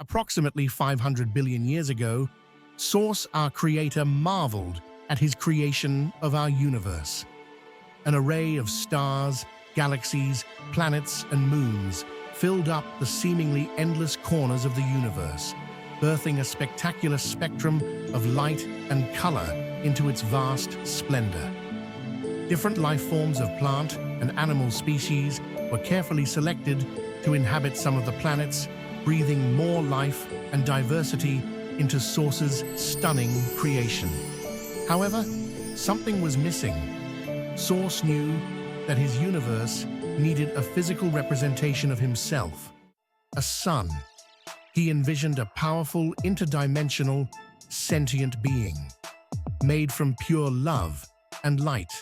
Approximately 500 billion years ago, Source, our creator, marveled at his creation of our universe. An array of stars, galaxies, planets, and moons filled up the seemingly endless corners of the universe, birthing a spectacular spectrum of light and color into its vast splendor. Different life forms of plant and animal species were carefully selected to inhabit some of the planets, breathing more life and diversity into Source's stunning creation. However, something was missing. Source knew that his universe needed a physical representation of himself, a sun. He envisioned a powerful, interdimensional, sentient being, made from pure love and light,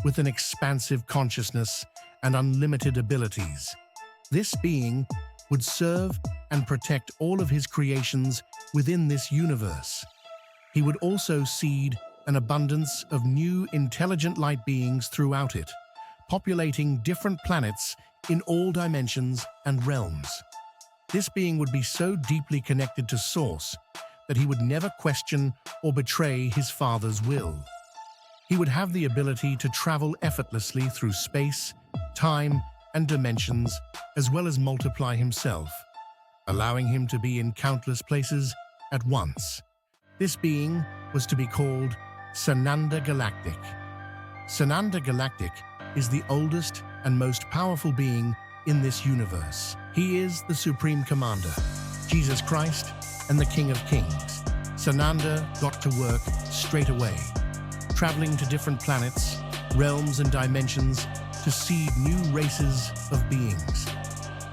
with an expansive consciousness and unlimited abilities. This being would serve and protect all of his creations within this universe. He would also seed an abundance of new intelligent light beings throughout it, populating different planets in all dimensions and realms. This being would be so deeply connected to Source that he would never question or betray his father's will. He would have the ability to travel effortlessly through space, time, and dimensions, as well as multiply himself, allowing him to be in countless places at once. This being was to be called Sananda Galactic. Sananda Galactic is the oldest and most powerful being in this universe. He is the Supreme Commander, Jesus Christ, and the King of Kings. Sananda got to work straight away, traveling to different planets, realms, and dimensions to seed new races of beings.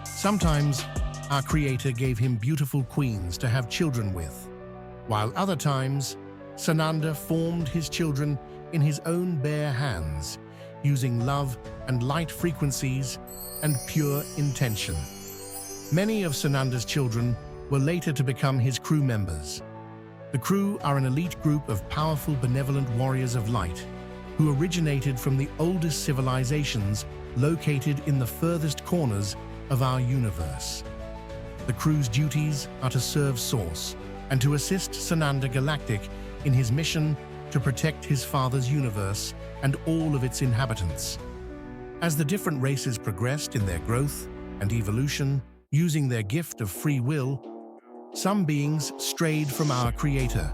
Sometimes, our Creator gave him beautiful queens to have children with, while other times, Sananda formed his children in his own bare hands, using love and light frequencies and pure intention. Many of Sananda's children were later to become his crew members. The crew are an elite group of powerful, benevolent warriors of light who originated from the oldest civilizations located in the furthest corners of our universe. The crew's duties are to serve Source and to assist Sananda Galactic in his mission to protect his father's universe and all of its inhabitants. As the different races progressed in their growth and evolution, using their gift of free will, some beings strayed from our Creator.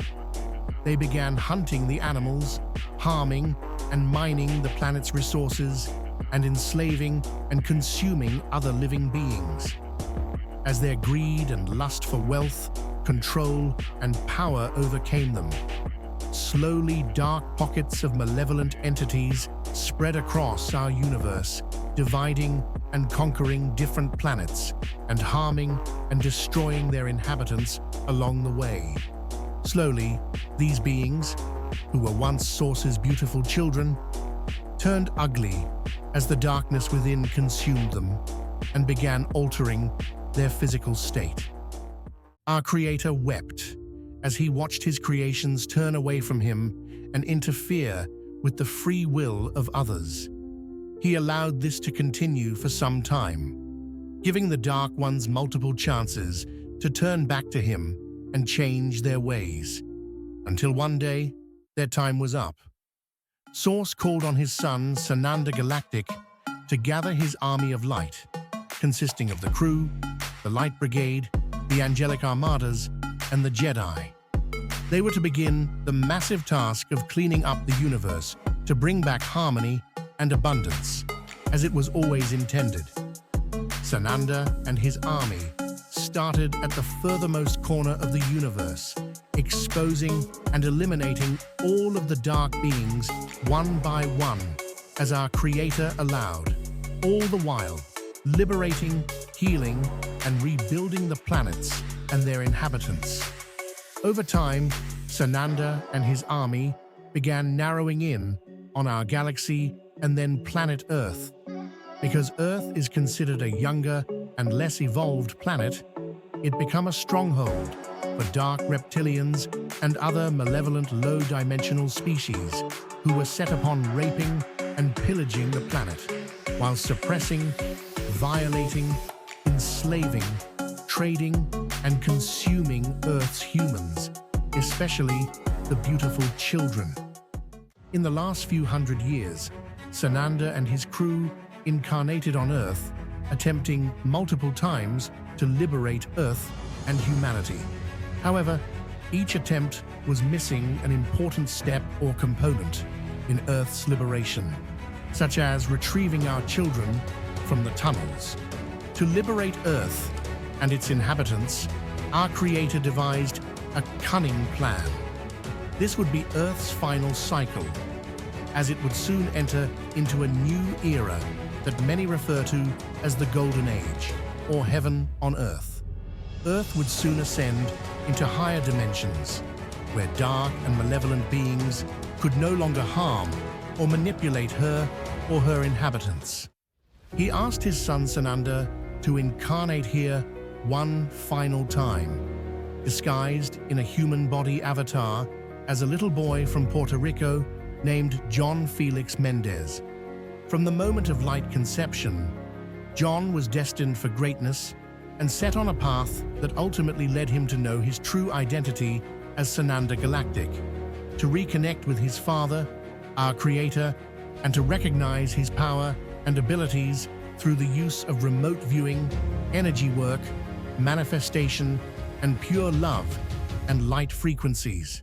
They began hunting the animals, harming and mining the planet's resources, and enslaving and consuming other living beings. As their greed and lust for wealth, control, and power overcame them, slowly dark pockets of malevolent entities spread across our universe, dividing and conquering different planets, and harming and destroying their inhabitants along the way. Slowly, these beings, who were once Source's beautiful children, turned ugly as the darkness within consumed them and began altering their physical state. Our Creator wept as he watched his creations turn away from him and interfere with the free will of others. He allowed this to continue for some time, giving the Dark Ones multiple chances to turn back to him and change their ways, until one day, their time was up. Source called on his son, Sananda Galactic, to gather his army of light, consisting of the crew, the Light Brigade, the Angelic Armadas, and the Jedi. They were to begin the massive task of cleaning up the universe to bring back harmony and abundance, as it was always intended. Sananda and his army started at the furthermost corner of the universe, exposing and eliminating all of the dark beings one by one, as our Creator allowed, all the while liberating, healing, and rebuilding the planets and their inhabitants. Over time, Sananda and his army began narrowing in on our galaxy and then planet Earth. Because Earth is considered a younger and less evolved planet, it became a stronghold for dark reptilians and other malevolent low-dimensional species who were set upon raping and pillaging the planet, while suppressing, violating, enslaving, trading and consuming Earth's humans, especially the beautiful children. In the last few hundred years, Sananda and his crew incarnated on Earth, attempting multiple times to liberate Earth and humanity. However, each attempt was missing an important step or component in Earth's liberation, such as retrieving our children from the tunnels. To liberate Earth and its inhabitants, our Creator devised a cunning plan. This would be Earth's final cycle, as it would soon enter into a new era that many refer to as the Golden Age, or Heaven on Earth. Earth would soon ascend into higher dimensions, where dark and malevolent beings could no longer harm or manipulate her or her inhabitants. He asked his son Sananda to incarnate here one final time, disguised in a human body avatar as a little boy from Puerto Rico named John Felix Mendez. From the moment of light conception, John was destined for greatness and set on a path that ultimately led him to know his true identity as Sananda Galactic, to reconnect with his father, our Creator, and to recognize his power and abilities through the use of remote viewing, energy work, manifestation, and pure love and light frequencies.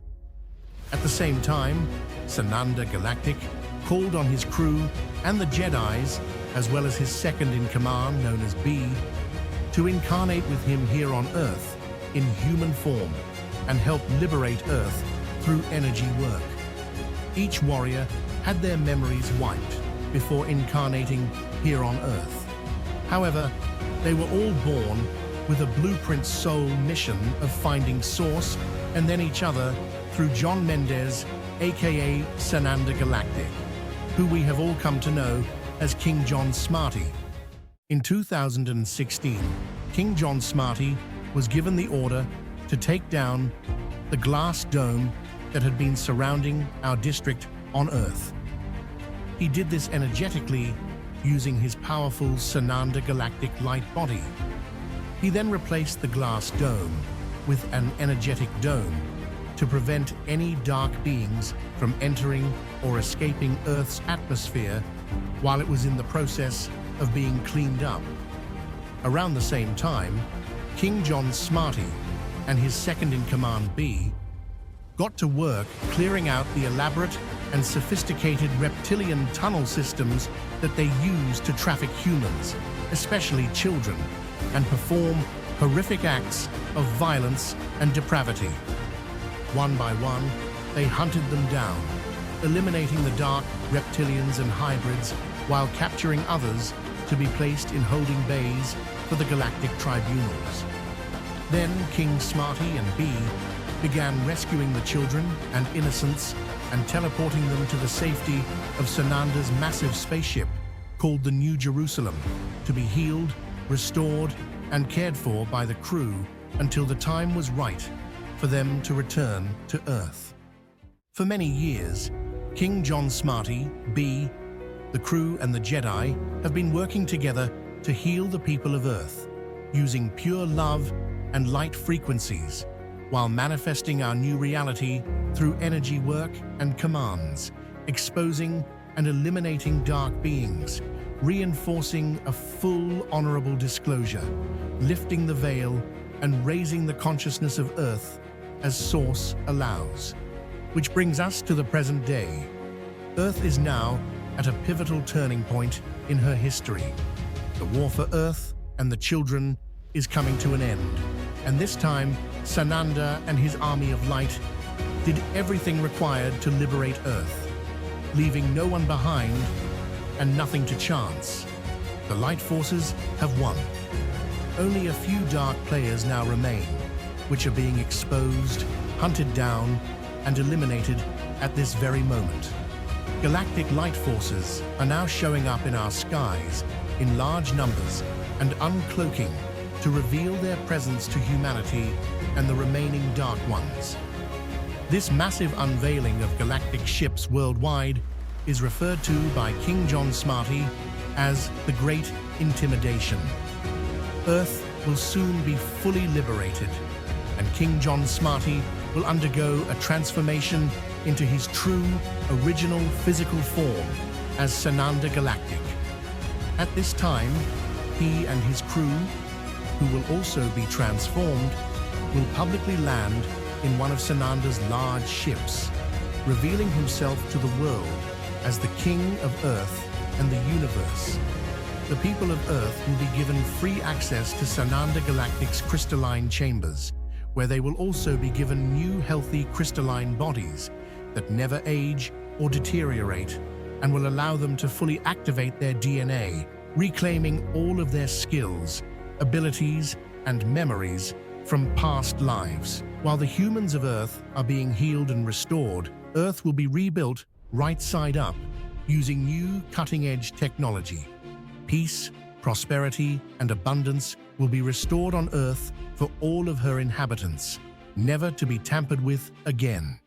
At the same time, Sananda Galactic called on his crew and the Jedis, as well as his second-in-command, known as B, to incarnate with him here on Earth in human form and help liberate Earth through energy work. Each warrior had their memories wiped before incarnating here on Earth. However, they were all born with a blueprint soul mission of finding Source and then each other through John Mendez, aka Sananda Galactic, who we have all come to know as King John Smarty. In 2016, King John Smarty was given the order to take down the glass dome that had been surrounding our district on Earth. He did this energetically using his powerful Sananda Galactic light body. He then replaced the glass dome with an energetic dome to prevent any dark beings from entering or escaping Earth's atmosphere while it was in the process of being cleaned up. Around the same time, King John Smarty and his second-in-command B got to work clearing out the elaborate and sophisticated reptilian tunnel systems that they use to traffic humans, especially children, and perform horrific acts of violence and depravity. One by one, they hunted them down, eliminating the dark reptilians and hybrids while capturing others to be placed in holding bays for the galactic tribunals. Then King Smarty and B began rescuing the children and innocents and teleporting them to the safety of Sananda's massive spaceship called the New Jerusalem to be healed, restored, and cared for by the crew until the time was right for them to return to Earth. For many years, King John Smarty, B, the crew and the Jedi have been working together to heal the people of Earth, using pure love and light frequencies, while manifesting our new reality through energy work and commands, exposing and eliminating dark beings, reinforcing a full honorable disclosure, lifting the veil and raising the consciousness of Earth as Source allows. Which brings us to the present day. Earth is now at a pivotal turning point in her history. The war for Earth and the children is coming to an end, and this time Sananda and his army of light did everything required to liberate Earth, leaving no one behind and nothing to chance. The light forces have won. Only a few dark players now remain, which are being exposed, hunted down, and eliminated at this very moment. Galactic light forces are now showing up in our skies in large numbers and uncloaking to reveal their presence to humanity and the remaining Dark Ones. This massive unveiling of galactic ships worldwide is referred to by King John Smarty as the Great Intimidation. Earth will soon be fully liberated, and King John Smarty will undergo a transformation into his true, original physical form as Sananda Galactic. At this time, he and his crew, who will also be transformed, will publicly land in one of Sananda's large ships, revealing himself to the world as the King of Earth and the universe. The people of Earth will be given free access to Sananda Galactic's crystalline chambers, where they will also be given new healthy crystalline bodies that never age or deteriorate and will allow them to fully activate their DNA, reclaiming all of their skills, abilities, and memories from past lives. While the humans of Earth are being healed and restored, Earth will be rebuilt right side up using new cutting-edge technology. Peace, prosperity, and abundance will be restored on Earth for all of her inhabitants, never to be tampered with again.